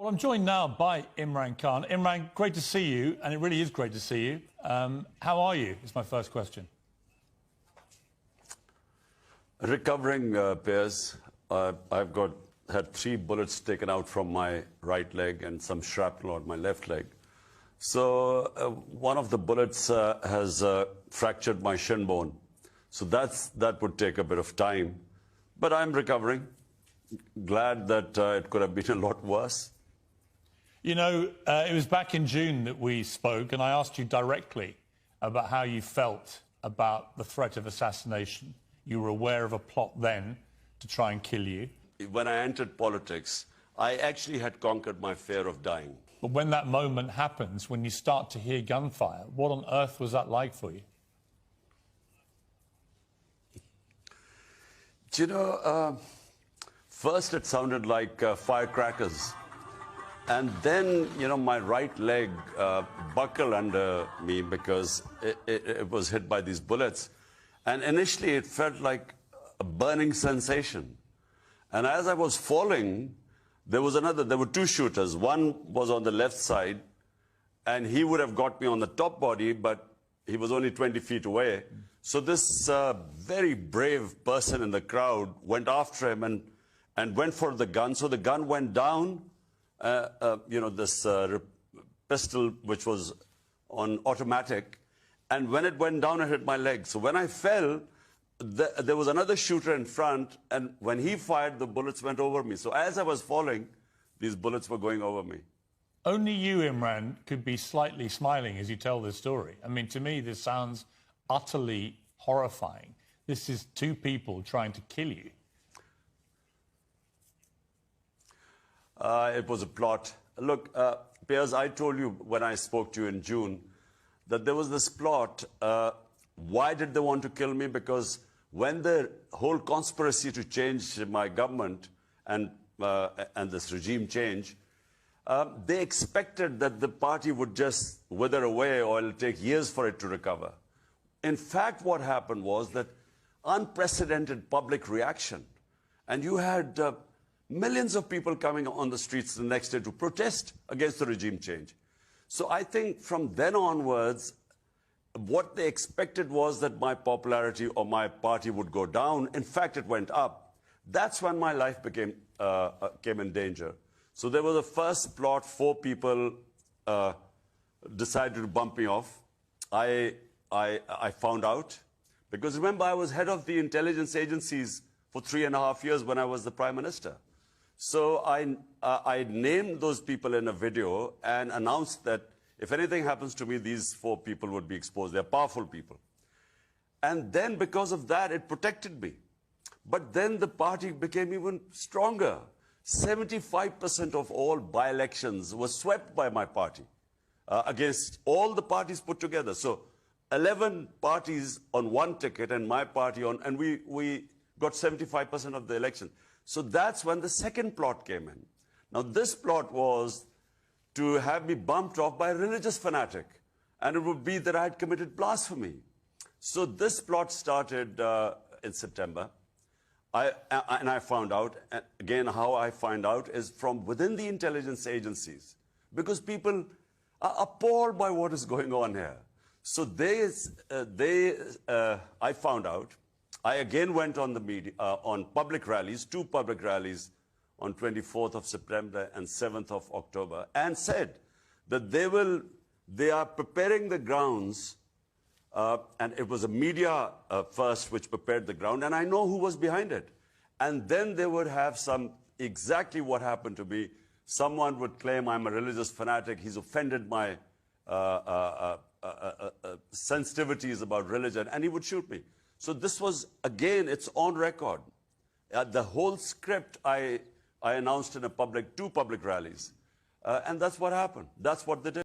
Well, I'm joined now by Imran Khan. Imran, great to see you, and it really is great to see you. How are you, is my first question. Recovering, Piers. I've had 3 bullets taken out from my right leg and some shrapnel on my left leg. So one of the bullets has fractured my shin bone. So that would take a bit of time. But I'm recovering. Glad that it could have been a lot worse. You know, it was back in June that we spoke, and I asked you directly about how you felt about the threat of assassination. You were aware of a plot then to try and kill you. When I entered politics, I actually had conquered my fear of dying. But when that moment happens, when you start to hear gunfire, what on earth was that like for you? Do you know, first it sounded like firecrackers. And then, you know, my right leg buckled under me because it was hit by these bullets. And initially it felt like a burning sensation. And as I was falling, there were 2 shooters. One was on the left side, and he would have got me on the top body, but he was only 20 feet away. So this very brave person in the crowd went after him and went for the gun. So the gun went down. You know, this pistol, which was on automatic, and when it went down, it hit my leg. So when I fell, there was another shooter in front, and when he fired, the bullets went over me. So as I was falling, these bullets were going over me. Only you, Imran, could be slightly smiling as you tell this story. I mean, to me, this sounds utterly horrifying. This is 2 people trying to kill you. It was a plot. Look, Piers, I told you when I spoke to you in June that there was this plot. Why did they want to kill me? Because when the whole conspiracy to change my government and this regime change, they expected that the party would just wither away or it'll take years for it to recover. In fact, what happened was that unprecedented public reaction. And you had millions of people coming on the streets the next day to protest against the regime change. So I think from then onwards, what they expected was that my popularity or my party would go down. In fact, it went up. That's when my life came in danger. So there was a first plot. 4 people decided to bump me off. I found out, because remember, I was head of the intelligence agencies for 3.5 years when I was the Prime Minister. So I named those people in a video and announced that if anything happens to me, these 4 people would be exposed. They're powerful people. And then because of that, it protected me. But then the party became even stronger. 75% of all by-elections were swept by my party against all the parties put together. So 11 parties on 1 ticket and my party on, and we got 75% of the election. So that's when the second plot came in. Now, this plot was to have me bumped off by a religious fanatic, and it would be that I had committed blasphemy. So this plot started in September. And I found out, again, how I find out is from within the intelligence agencies, because people are appalled by what is going on here. So I found out. I again went on the media, on public rallies, 2 public rallies on 24th of September and 7th of October, and said that they are preparing the grounds, and it was a media first which prepared the ground, and I know who was behind it. And then they would have exactly what happened to me. Someone would claim I'm a religious fanatic, he's offended my sensitivities about religion, and he would shoot me. So this was, again, it's on record. The whole script I announced in 2 public rallies. And that's what happened. That's what they did.